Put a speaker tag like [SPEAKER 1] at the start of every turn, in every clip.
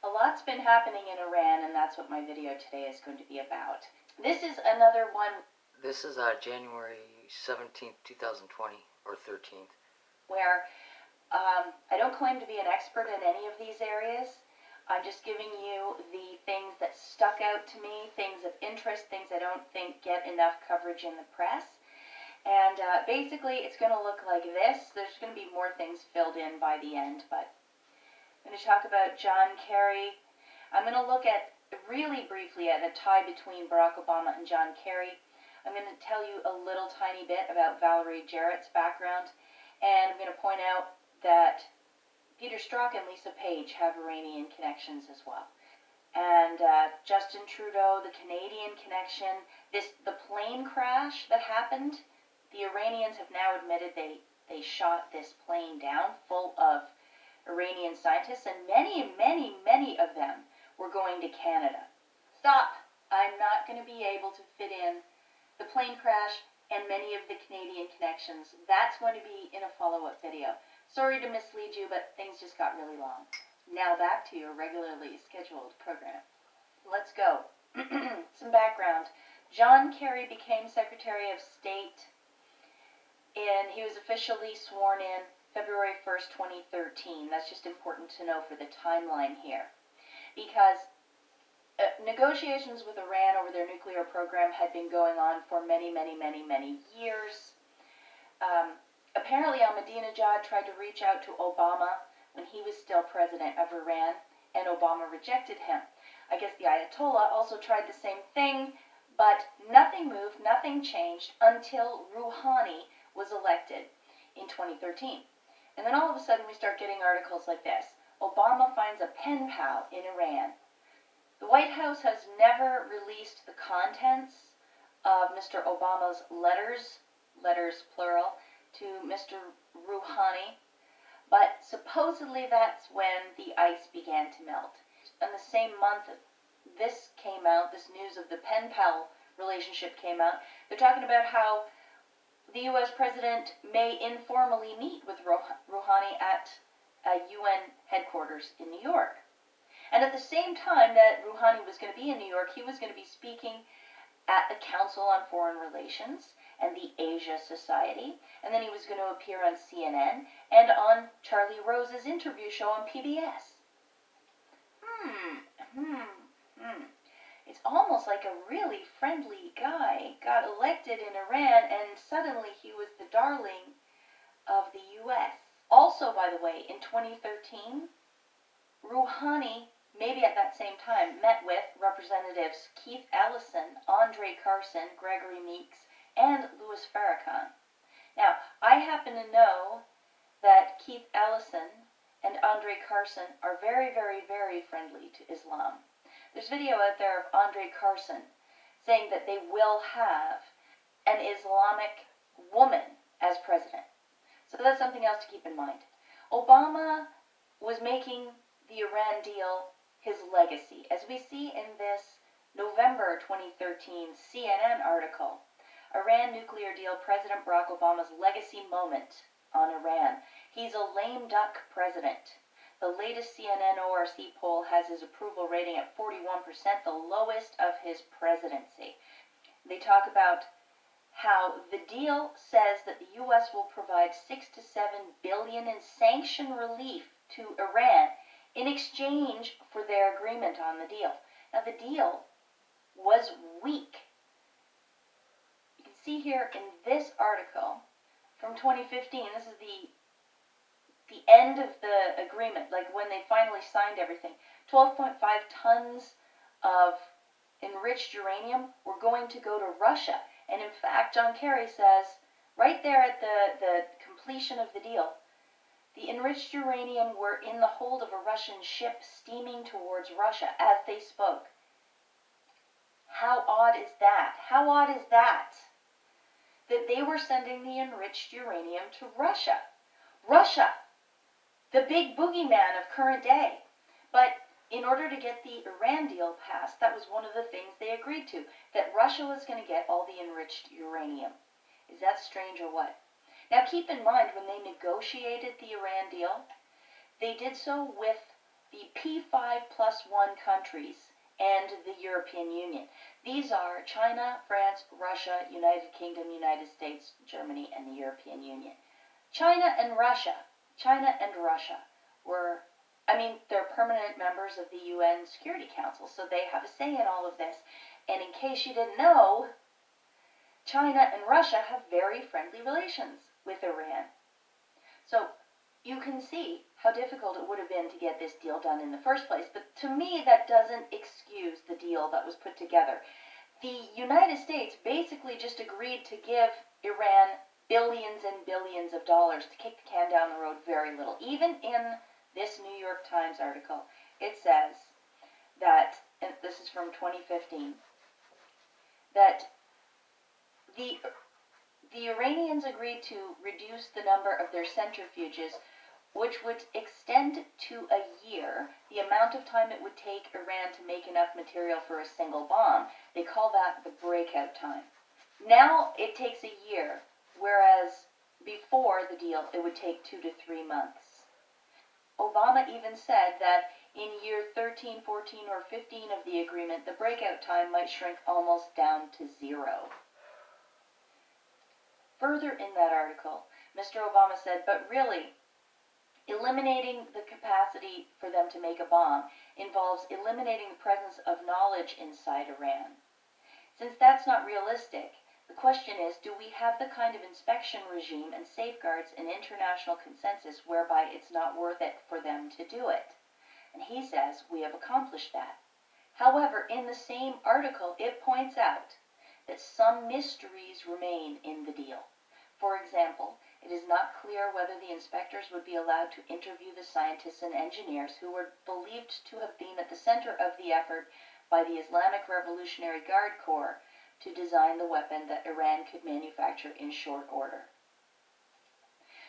[SPEAKER 1] A lot's been happening in Iran, and that's what my video today is going to be about. This is another one.
[SPEAKER 2] This is January 17th, 2020, or 13th.
[SPEAKER 1] Where I don't claim to be an expert in any of these areas. I'm just giving you the things that stuck out to me, things of interest, things I don't think get enough coverage in the press. And basically, it's going to look like this. There's going to be more things filled in by the end, but I'm going to talk about John Kerry. I'm going to look at, really briefly, at a tie between Barack Obama and John Kerry. I'm going to tell you a little tiny bit about Valerie Jarrett's background, and I'm going to point out that Peter Strzok and Lisa Page have Iranian connections as well. And Justin Trudeau, the Canadian connection, the plane crash that happened, the Iranians have now admitted they shot this plane down full of Iranian scientists, and many of them were going to Canada. Stop! I'm not going to be able to fit in the plane crash and many of the Canadian connections. That's going to be in a follow-up video. Sorry to mislead you, but things just got really long. Now back to your regularly scheduled program. Let's go. Some background. John Kerry became Secretary of State, and he was officially sworn in February 1st, 2013. That's just important to know for the timeline here. Because negotiations with Iran over their nuclear program had been going on for many years. Apparently Ahmadinejad tried to reach out to Obama when he was still president of Iran, and Obama rejected him. I guess the Ayatollah also tried the same thing, but nothing moved, nothing changed until Rouhani was elected in 2013. And then all of a sudden we start getting articles like this. Obama finds a pen pal in Iran. The White House has never released the contents of Mr. Obama's letters plural, to Mr. Rouhani, but supposedly that's when the ice began to melt. In the same month this came out, this news of the pen pal relationship came out, they're talking about how the U.S. President may informally meet with Rouhani at UN headquarters in New York. And at the same time that Rouhani was going to be in New York, he was going to be speaking at the Council on Foreign Relations and the Asia Society, and then he was going to appear on CNN and on Charlie Rose's interview show on PBS. It's almost like a really friendly guy got elected in Iran, and suddenly he was the darling of the U.S. Also, by the way, in 2013, Rouhani, maybe at that same time, met with Representatives Keith Ellison, Andre Carson, Gregory Meeks, and Louis Farrakhan. Now, I happen to know that Keith Ellison and Andre Carson are very friendly to Islam. There's video out there of Andre Carson saying that they will have an Islamic woman as president. So that's something else to keep in mind. Obama was making the Iran deal his legacy. As we see in this November 2013 CNN article, Iran nuclear deal, President Barack Obama's legacy moment on Iran. He's a lame duck president. The latest CNN ORC poll has his approval rating at 41%, the lowest of his presidency. They talk about how the deal says that the U.S. will provide $6 to $7 billion in sanction relief to Iran in exchange for their agreement on the deal. Now, the deal was weak. You can see here in this article from 2015, this is the end of the agreement, like when they finally signed everything. 12.5 tons of enriched uranium were going to go to Russia. And in fact, John Kerry says, right there at the completion of the deal, the enriched uranium were in the hold of a Russian ship steaming towards Russia as they spoke. How odd is that? How odd is that? That they were sending the enriched uranium to Russia. Russia! The big boogeyman of current day. But in order to get the Iran deal passed, that was one of the things they agreed to, that Russia was going to get all the enriched uranium. Is that strange or what? Now keep in mind, when they negotiated the Iran deal, they did so with the P5+1 countries and the European Union. These are China, France, Russia, United Kingdom, United States, Germany, and the European Union. China and Russia were, they're permanent members of the UN Security Council, so they have a say in all of this. And in case you didn't know, China and Russia have very friendly relations with Iran. So you can see how difficult it would have been to get this deal done in the first place. But to me, that doesn't excuse the deal that was put together. The United States basically just agreed to give Iran billions and billions of dollars to kick the can down the road very little. Even in this New York Times article, it says that, and this is from 2015, that the Iranians agreed to reduce the number of their centrifuges, which would extend to a year the amount of time it would take Iran to make enough material for a single bomb. They call that the breakout time. Now it takes a year, whereas before the deal it would take 2 to 3 months. Obama even said that in year 13, 14, or 15 of the agreement, the breakout time might shrink almost down to 0. Further in that article, Mr. Obama said, but really, eliminating the capacity for them to make a bomb involves eliminating the presence of knowledge inside Iran. Since that's not realistic, the question is, do we have the kind of inspection regime and safeguards and international consensus whereby it's not worth it for them to do it? And he says we have accomplished that. However, in the same article, it points out that some mysteries remain in the deal. For example, it is not clear whether the inspectors would be allowed to interview the scientists and engineers who were believed to have been at the center of the effort by the Islamic Revolutionary Guard Corps to design the weapon that Iran could manufacture in short order.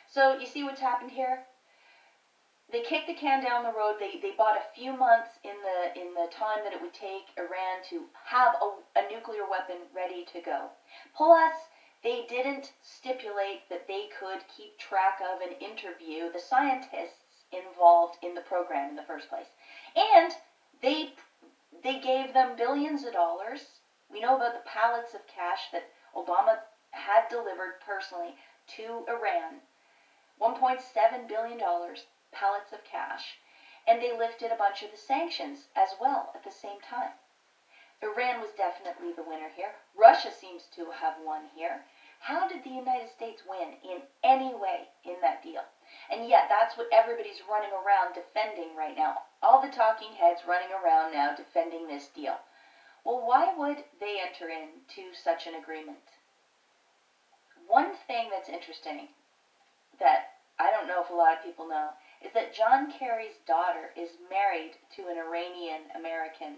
[SPEAKER 1] So you see what's happened here? They kicked the can down the road. They bought a few months in the time that it would take Iran to have a nuclear weapon ready to go. Plus, they didn't stipulate that they could keep track of and interview the scientists involved in the program in the first place. And they gave them billions of dollars. We know about the pallets of cash that Obama had delivered personally to Iran. $1.7 billion, pallets of cash. And they lifted a bunch of the sanctions as well at the same time. Iran was definitely the winner here. Russia seems to have won here. How did the United States win in any way in that deal? And yet that's what everybody's running around defending right now. All the talking heads running around now defending this deal. Well, why would they enter into such an agreement? One thing that's interesting that I don't know if a lot of people know is that John Kerry's daughter is married to an Iranian American.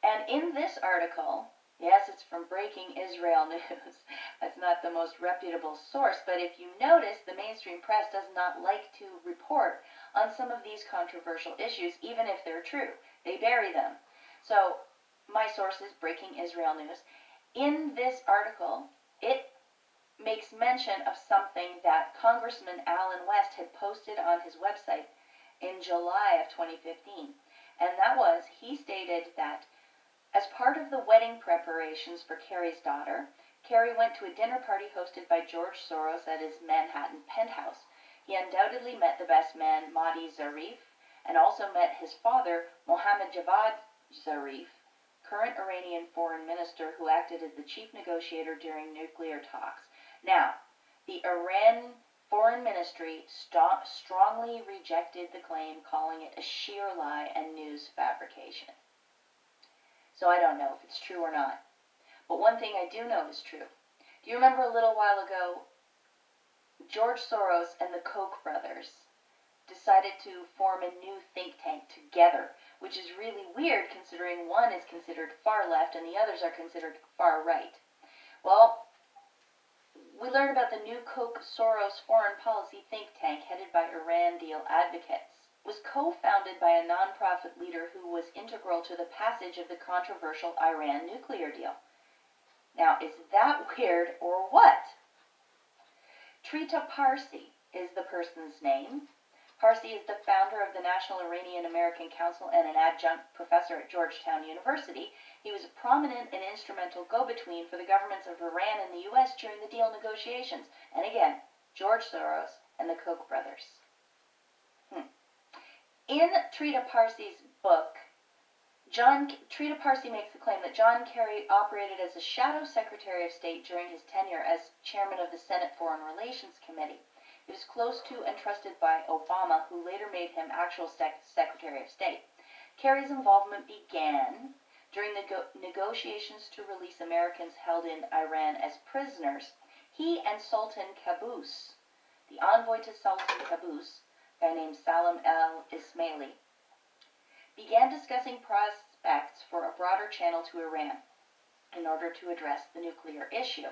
[SPEAKER 1] And in this article, yes, it's from Breaking Israel News. That's not the most reputable source, but if you notice, the mainstream press does not like to report on some of these controversial issues, even if they're true. They bury them. So, my source is Breaking Israel News. In this article, it makes mention of something that Congressman Alan West had posted on his website in July of 2015. And that was, he stated that as part of the wedding preparations for Kerry's daughter, Kerry went to a dinner party hosted by George Soros at his Manhattan penthouse. He undoubtedly met the best man, Mahdi Zarif, and also met his father, Mohammad Javad Zarif, current Iranian foreign minister who acted as the chief negotiator during nuclear talks. Now, the Iran Foreign Ministry strongly rejected the claim, calling it a sheer lie and news fabrication. So I don't know if it's true or not. But one thing I do know is true. Do you remember a little while ago, George Soros and the Koch brothers decided to form a new think tank together, which is really weird considering one is considered far left and the others are considered far right. Well, we learned about the new Koch-Soros foreign policy think tank headed by Iran deal advocates. It was co-founded by a non-profit leader who was integral to the passage of the controversial Iran nuclear deal. Now, is that weird or what? Trita Parsi is the person's name. Parsi is the founder of the National Iranian American Council and an adjunct professor at Georgetown University. He was a prominent and instrumental go-between for the governments of Iran and the U.S. during the deal negotiations. And again, George Soros and the Koch brothers. In Trita Parsi's book, Trita Parsi makes the claim that John Kerry operated as a shadow Secretary of State during his tenure as chairman of the Senate Foreign Relations Committee. He was close to and trusted by Obama, who later made him actual Secretary of State. Kerry's involvement began during the negotiations to release Americans held in Iran as prisoners. He and Sultan Qaboos, the envoy to Sultan Qaboos, a guy named Salam al-Ismaili, began discussing prospects for a broader channel to Iran in order to address the nuclear issue.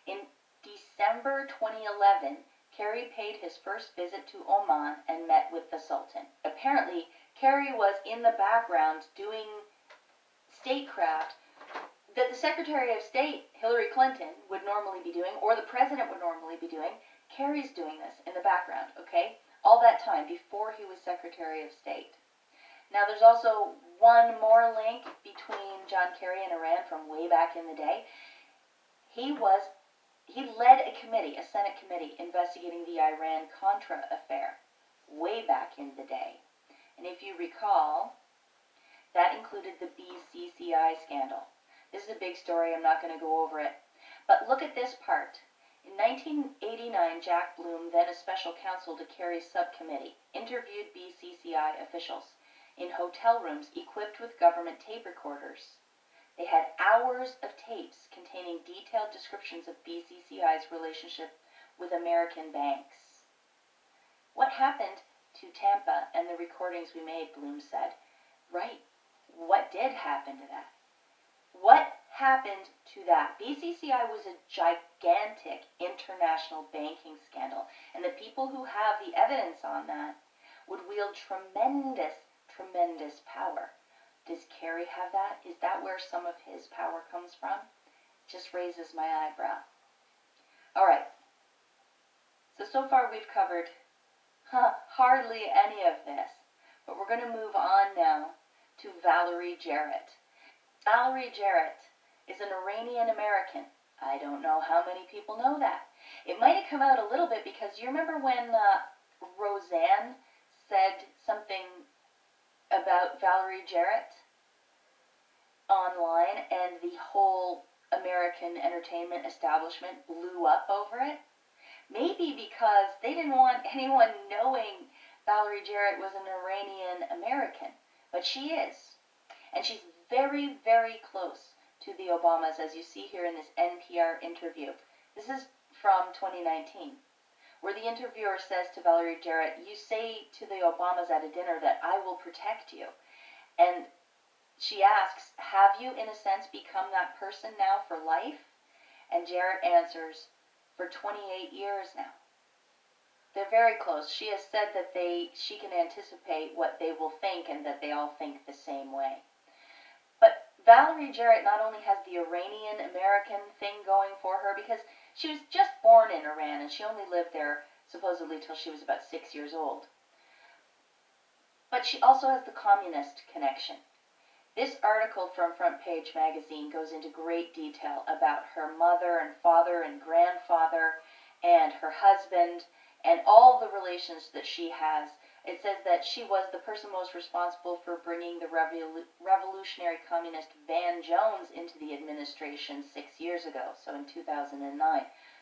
[SPEAKER 1] In December 2011, Kerry paid his first visit to Oman and met with the Sultan. Apparently, Kerry was in the background doing statecraft that the Secretary of State, Hillary Clinton, would normally be doing, or the President would normally be doing. Kerry's doing this in the background, okay? All that time before he was Secretary of State. Now, there's also one more link between John Kerry and Iran from way back in the day. He led a committee, a Senate committee, investigating the Iran-Contra affair way back in the day. And if you recall, that included the BCCI scandal. This is a big story. I'm not going to go over it. But look at this part. In 1989, Jack Bloom, then a special counsel to Kerry's subcommittee, interviewed BCCI officials in hotel rooms equipped with government tape recorders. They had hours of tapes containing detailed descriptions of BCCI's relationship with American banks. What happened to Tampa and the recordings we made, Bloom said. Right. What did happen to that? What happened to that? BCCI was a gigantic international banking scandal, and the people who have the evidence on that would wield tremendous power. Does Kerry have that? Is that where some of his power comes from? Just raises my eyebrow. All right. So far we've covered hardly any of this, but we're going to move on now to Valerie Jarrett. Valerie Jarrett is an Iranian American. I don't know how many people know that. It might have come out a little bit because you remember when Roseanne said something about Valerie Jarrett online, and the whole American entertainment establishment blew up over it? Maybe because they didn't want anyone knowing Valerie Jarrett was an Iranian American, but she is. And she's very, very close to the Obamas, as you see here in this NPR interview. This is from 2019. Where the interviewer says to Valerie Jarrett, you say to the Obamas at a dinner that I will protect you. And she asks, have you, in a sense, become that person now for life? And Jarrett answers, for 28 years now. They're very close. She has said that she can anticipate what they will think and that they all think the same way. But Valerie Jarrett not only has the Iranian-American thing going for her, because she was just born in Iran, and she only lived there, supposedly, till she was about 6 years old. But she also has the communist connection. This article from Front Page Magazine goes into great detail about her mother and father and grandfather and her husband and all the relations that she has. It says that she was the person most responsible for bringing the revolutionary communist Van Jones into the administration 6 years ago, so in 2009.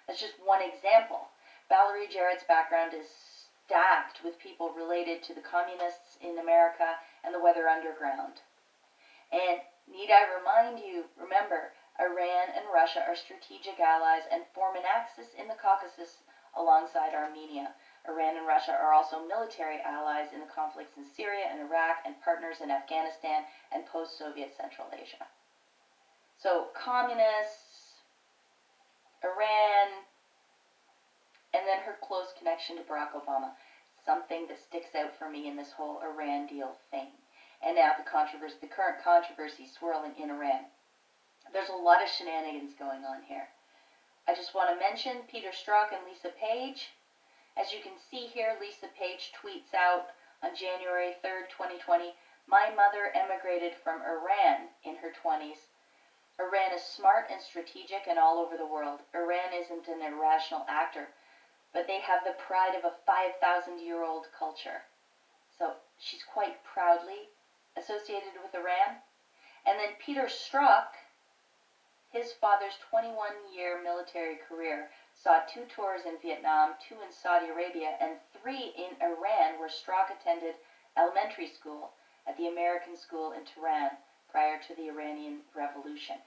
[SPEAKER 1] That's just one example. Valerie Jarrett's background is stacked with people related to the communists in America and the Weather Underground. And need I remind you, remember, Iran and Russia are strategic allies and form an axis in the Caucasus alongside Armenia. Iran and Russia are also military allies in the conflicts in Syria and Iraq and partners in Afghanistan and post-Soviet Central Asia. So, communists, Iran, and then her close connection to Barack Obama. Something that sticks out for me in this whole Iran deal thing. And now the current controversy swirling in Iran. There's a lot of shenanigans going on here. I just want to mention Peter Strzok and Lisa Page. As you can see here, Lisa Page tweets out on January 3rd, 2020, "My mother emigrated from Iran in her 20s. Iran is smart and strategic and all over the world. Iran isn't an irrational actor, but they have the pride of a 5,000-year-old culture." So she's quite proudly associated with Iran. And then Peter Strzok, his father's 21-year military career saw 2 tours in Vietnam, 2 in Saudi Arabia, and 3 in Iran, where Strzok attended elementary school at the American school in Tehran prior to the Iranian Revolution.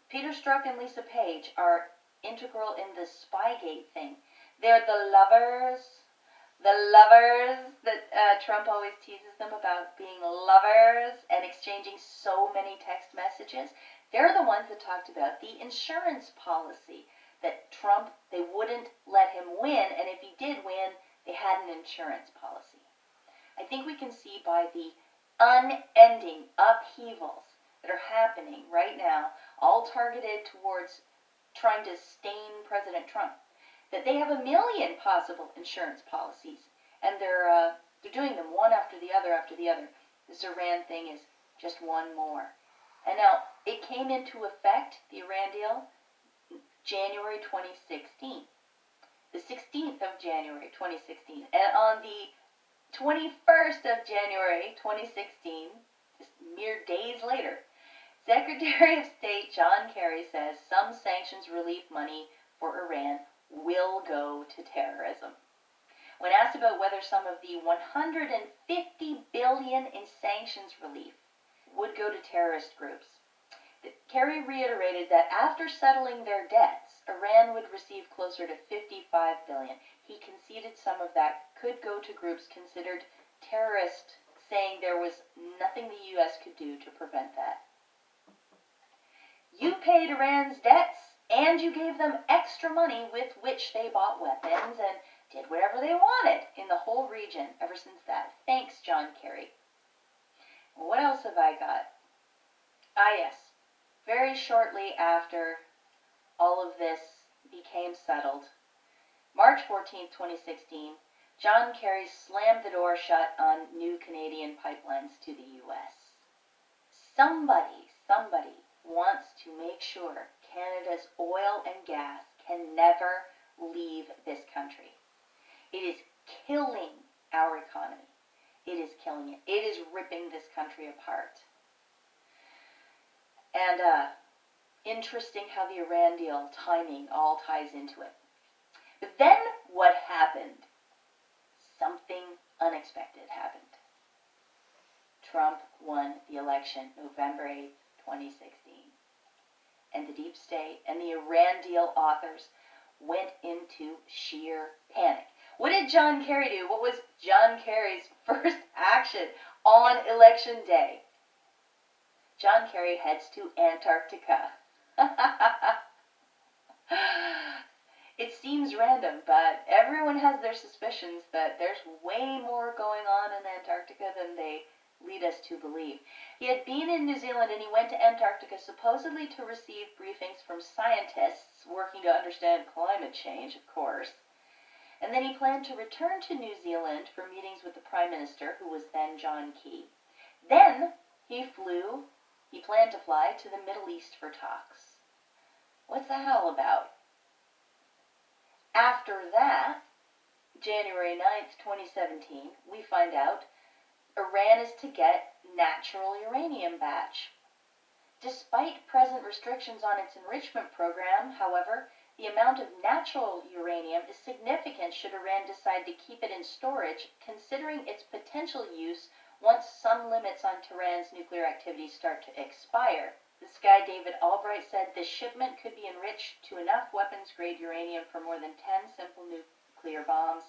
[SPEAKER 1] Peter Strzok and Lisa Page are integral in the Spygate thing. They're the lovers that Trump always teases them about being lovers and exchanging so many text messages. They're the ones that talked about the insurance policy, that Trump, they wouldn't let him win, and if he did win, they had an insurance policy. I think we can see by the unending upheavals that are happening right now, all targeted towards trying to stain President Trump, that they have a million possible insurance policies, and they're doing them one after the other after the other. This Iran thing is just one more. And now, it came into effect, the Iran deal, January 2016. The 16th of January 2016. And on the 21st of January 2016, just mere days later, Secretary of State John Kerry says some sanctions relief money for Iran will go to terrorism. When asked about whether some of the $150 billion in sanctions relief would go to terrorist groups, Kerry reiterated that after settling their debts, Iran would receive closer to $55 billion. He conceded some of that could go to groups considered terrorist, saying there was nothing the U.S. could do to prevent that. You paid Iran's debts, and you gave them extra money with which they bought weapons and did whatever they wanted in the whole region ever since that. Thanks, John Kerry. What else have I got? Ah, yes. Very shortly after all of this became settled, March 14, 2016, John Kerry slammed the door shut on new Canadian pipelines to the U.S. Somebody wants to make sure Canada's oil and gas can never leave this country. It is killing our economy. It is killing it. It is ripping this country apart. And interesting how the Iran deal timing all ties into it. But then what happened? Something unexpected happened. Trump won the election November 8th, 2016. And the deep state and the Iran deal authors went into sheer panic. What did John Kerry do? What was John Kerry's first action on election day? John Kerry heads to Antarctica. It seems random, but everyone has their suspicions that there's way more going on in Antarctica than they lead us to believe. He had been in New Zealand and he went to Antarctica supposedly to receive briefings from scientists working to understand climate change, of course. And then he planned to return to New Zealand for meetings with the Prime Minister, who was then John Key. Then he planned to fly to the Middle East for talks. What's that all about? After that, January 9th, 2017, we find out Iran is to get natural uranium batch. Despite present restrictions on its enrichment program, however, the amount of natural uranium is significant should Iran decide to keep it in storage, considering its potential use once some limits on Tehran's nuclear activities start to expire. This guy, David Albright, said this shipment could be enriched to enough weapons-grade uranium for more than 10 simple nuclear bombs,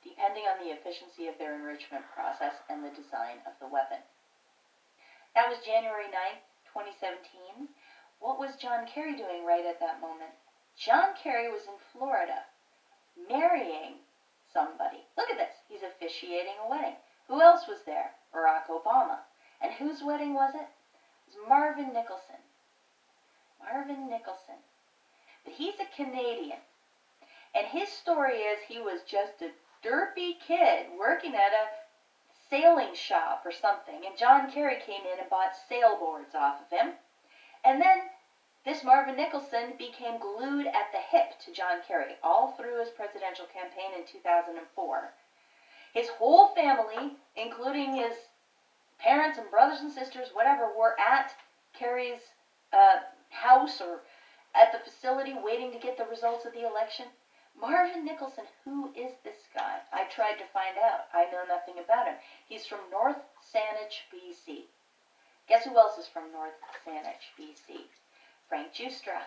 [SPEAKER 1] depending on the efficiency of their enrichment process and the design of the weapon. That was January 9th, 2017. What was John Kerry doing right at that moment? John Kerry was in Florida, marrying somebody. Look at this. He's officiating a wedding. Who else was there? Barack Obama. And whose wedding was it? It was Marvin Nicholson. Marvin Nicholson. But he's a Canadian. And his story is he was just a derpy kid working at a sailing shop or something, and John Kerry came in and bought sailboards off of him. And then this Marvin Nicholson became glued at the hip to John Kerry all through his presidential campaign in 2004. His whole family, including his parents and brothers and sisters, whatever, were at Kerry's house or at the facility waiting to get the results of the election. Marvin Nicholson, who is this guy? I tried to find out. I know nothing about him. He's from North Saanich, BC. Guess who else is from North Saanich, BC? Frank Giustra.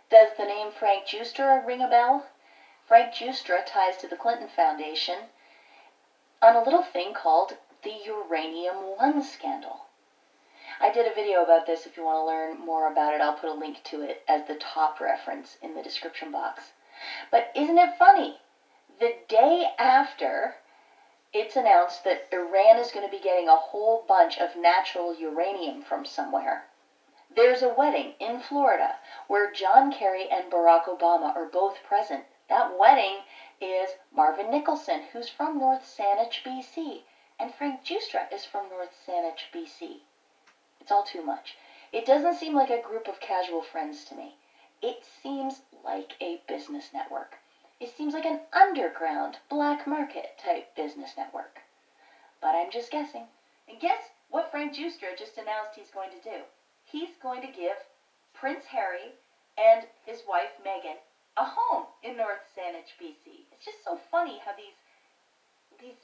[SPEAKER 1] Does the name Frank Giustra ring a bell? Frank Giustra ties to the Clinton Foundation on a little thing called the Uranium-1 scandal. I did a video about this. If you want to learn more about it, I'll put a link to it as the top reference in the description box. But isn't it funny? The day after it's announced that Iran is going to be getting a whole bunch of natural uranium from somewhere, there's a wedding in Florida where John Kerry and Barack Obama are both present. That wedding is Marvin Nicholson, who's from North Saanich, BC, and Frank Giustra is from North Saanich, BC. It's all too much. It doesn't seem like a group of casual friends to me. It seems like a business network. It seems like an underground, black market type business network. But I'm just guessing. And guess what Frank Giustra just announced he's going to do? He's going to give Prince Harry and his wife Meghan a home in North Saanich, BC. It's just so funny how these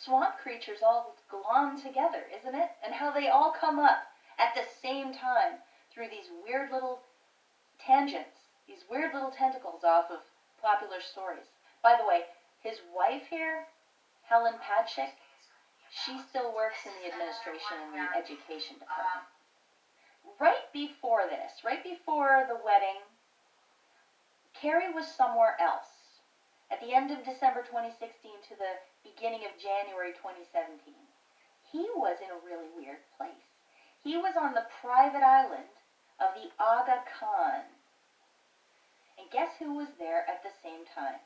[SPEAKER 1] swamp creatures all glom together, isn't it? And how they all come up at the same time through these weird little tangents, these weird little tentacles off of popular stories. By the way, his wife here, Helen Padchick, she still works in the administration and the education department. Right before this, right before the wedding, Kerry was somewhere else. At the end of December 2016 to the beginning of January 2017, he was in a really weird place. He was on the private island of the Aga Khan. And guess who was there at the same time?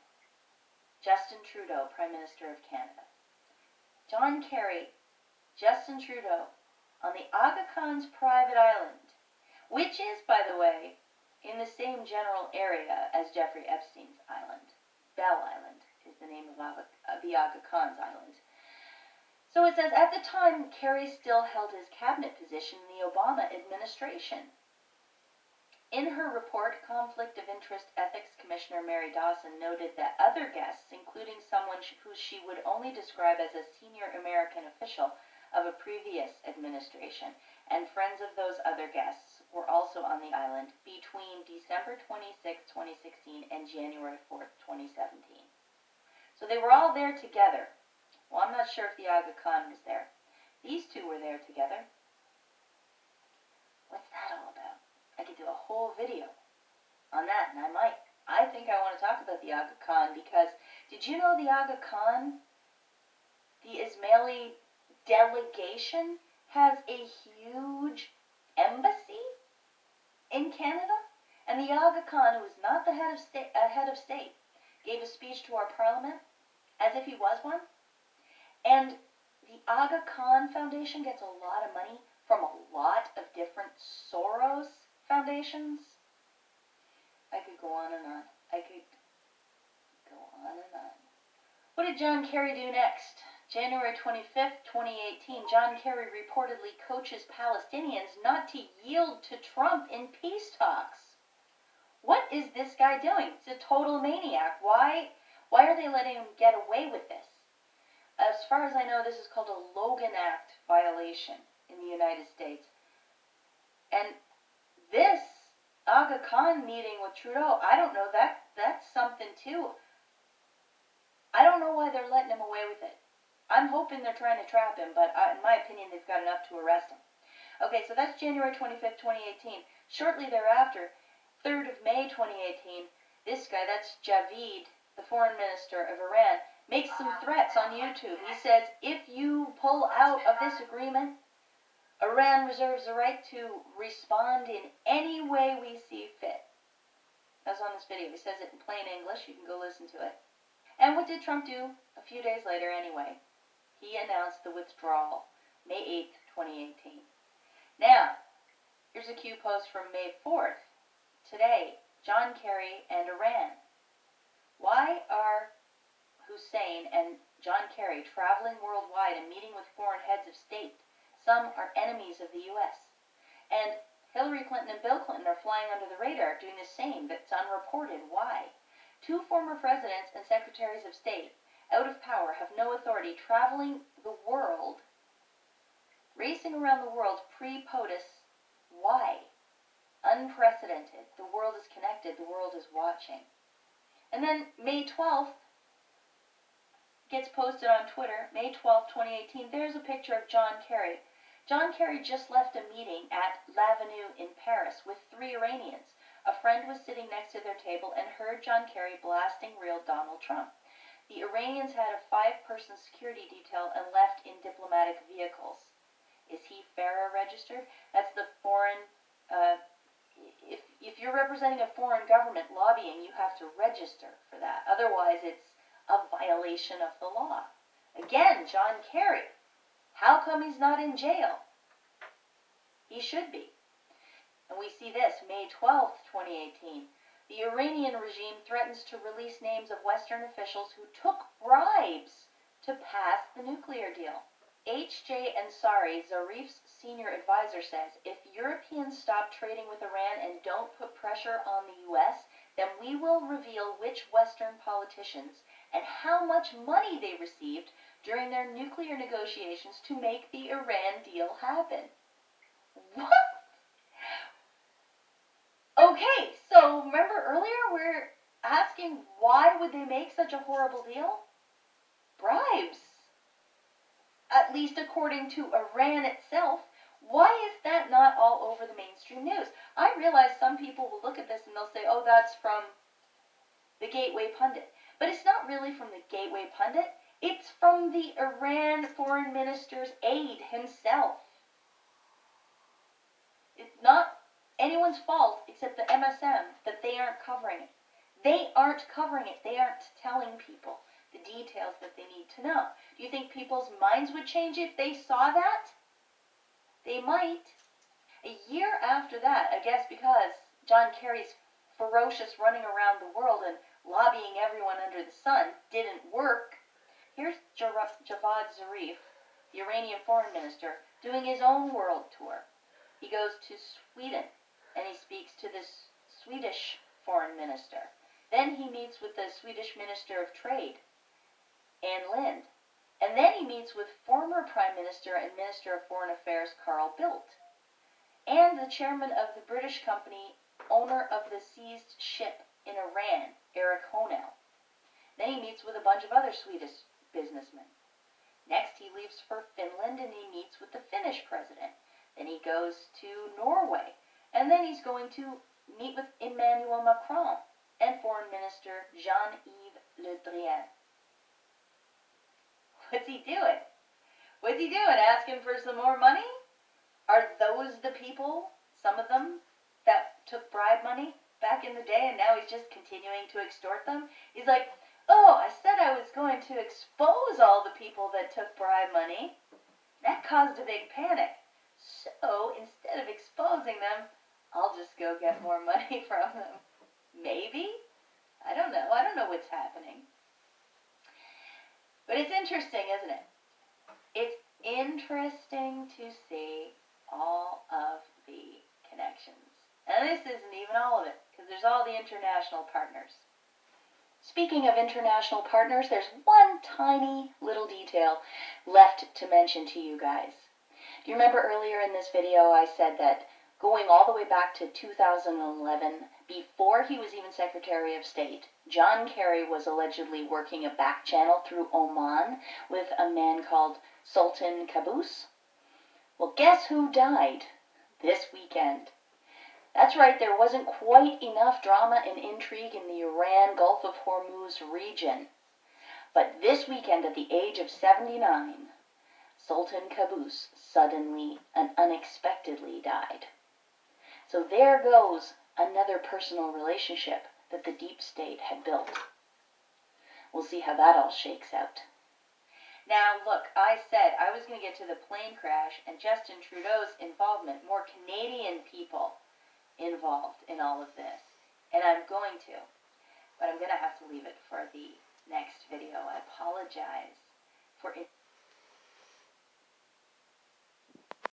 [SPEAKER 1] Justin Trudeau, Prime Minister of Canada. John Kerry, Justin Trudeau, on the Aga Khan's private island, which is, by the way, in the same general area as Jeffrey Epstein's island. Bell Island is the name of the Aga Khan's island. So it says, at the time, Kerry still held his cabinet position in the Obama administration. In her report, Conflict of Interest Ethics Commissioner Mary Dawson noted that other guests, including someone who she would only describe as a senior American official of a previous administration, and friends of those other guests were also on the island between December 26, 2016 and January 4, 2017. So they were all there together. Well, I'm not sure if the Aga Khan was there. These two were there together. What's that all about? I could do a whole video on that, and I might. I think I want to talk about the Aga Khan because did you know the Aga Khan, the Ismaili delegation, has a huge embassy in Canada? And the Aga Khan, who is not the head of state, gave a speech to our parliament as if he was one. And the Aga Khan Foundation gets a lot of money from a lot of different Soros foundations. I could go on and on. What did John Kerry do next? January 25th, 2018, John Kerry reportedly coaches Palestinians not to yield to Trump in peace talks. What is this guy doing? He's a total maniac. Why are they letting him get away with this? As far as I know, this is called a Logan Act violation in the United States. And this Aga Khan meeting with Trudeau, I don't know, that's something too. I don't know why they're letting him away with it. I'm hoping they're trying to trap him, but in my opinion, they've got enough to arrest him. Okay, so that's January 25th, 2018. Shortly thereafter, 3rd of May 2018, this guy, that's Javid, the foreign minister of Iran, makes some threats on YouTube. He says, if you pull out of this agreement, Iran reserves the right to respond in any way we see fit. That's on this video. He says it in plain English. You can go listen to it. And what did Trump do a few days later anyway? He announced the withdrawal, May 8th, 2018. Now, here's a Q post from May 4th. Today, John Kerry and Iran. Why are Hussein and John Kerry traveling worldwide and meeting with foreign heads of state? Some are enemies of the U.S. And Hillary Clinton and Bill Clinton are flying under the radar, doing the same, but it's unreported. Why? Two former presidents and secretaries of state, out of power, have no authority, traveling the world, racing around the world pre-POTUS. Why? Unprecedented. The world is connected. The world is watching. And then May 12th gets posted on Twitter, May 12th, 2018. There's a picture of John Kerry. John Kerry just left a meeting at L'Avenue in Paris with 3 Iranians. A friend was sitting next to their table and heard John Kerry blasting real Donald Trump. The Iranians had a 5-person security detail and left in diplomatic vehicles. Is he FARA registered? That's the foreign, if you're representing a foreign government lobbying, you have to register for that. Otherwise, it's a violation of the law. Again, John Kerry. How come he's not in jail? He should be. And we see this, May 12th, 2018. The Iranian regime threatens to release names of Western officials who took bribes to pass the nuclear deal. H.J. Ansari, Zarif's senior advisor, says, if Europeans stop trading with Iran and don't put pressure on the U.S., then we will reveal which Western politicians and how much money they received during their nuclear negotiations to make the Iran deal happen. What? Okay, so remember earlier we're asking why would they make such a horrible deal? Bribes. At least according to Iran itself. Why is that not all over the mainstream news? I realize some people will look at this and they'll say, oh, that's from the Gateway Pundit. But it's not really from the Gateway Pundit. It's from the Iran foreign minister's aide himself. It's not anyone's fault except the MSM that they aren't covering it. They aren't covering it. They aren't telling people the details that they need to know. Do you think people's minds would change if they saw that? They might. A year after that, I guess because John Kerry's ferocious running around the world and lobbying everyone under the sun didn't work, here's Javad Zarif, the Iranian foreign minister, doing his own world tour. He goes to Sweden and he speaks to this Swedish foreign minister. Then he meets with the Swedish Minister of Trade, Anne Lind. And then he meets with former Prime Minister and Minister of Foreign Affairs Carl Bildt, and the chairman of the British company, owner of the seized ship in Iran, Eric Honel. Then he meets with a bunch of other Swedish businessmen. Next he leaves for Finland and he meets with the Finnish president. Then he goes to Norway. And then he's going to meet with Emmanuel Macron and Foreign Minister Jean-Yves Le Drian. What's he doing? What's he doing? Asking for some more money? Are those the people, some of them, that took bribe money back in the day and now he's just continuing to extort them? He's like, oh, I said I was going to expose all the people that took bribe money. That caused a big panic. So instead of exposing them, I'll just go get more money from them. Maybe? I don't know. I don't know what's happening. But it's interesting, isn't it? It's interesting to see all of the connections. And this isn't even all of it, because there's all the international partners. Speaking of international partners, there's one tiny little detail left to mention to you guys. Do you remember earlier in this video I said that going all the way back to 2011, before he was even Secretary of State, John Kerry was allegedly working a back channel through Oman with a man called Sultan Qaboos? Well, guess who died this weekend? That's right, there wasn't quite enough drama and intrigue in the Iran Gulf of Hormuz region. But this weekend, at the age of 79, Sultan Qaboos suddenly and unexpectedly died. So there goes another personal relationship that the deep state had built. we'll see how that all shakes out. Now, look, I said I was going to get to the plane crash and Justin Trudeau's involvement, more Canadian people involved in all of this, and I'm going to, but I'm going to have to leave it for the next video. I apologize for it.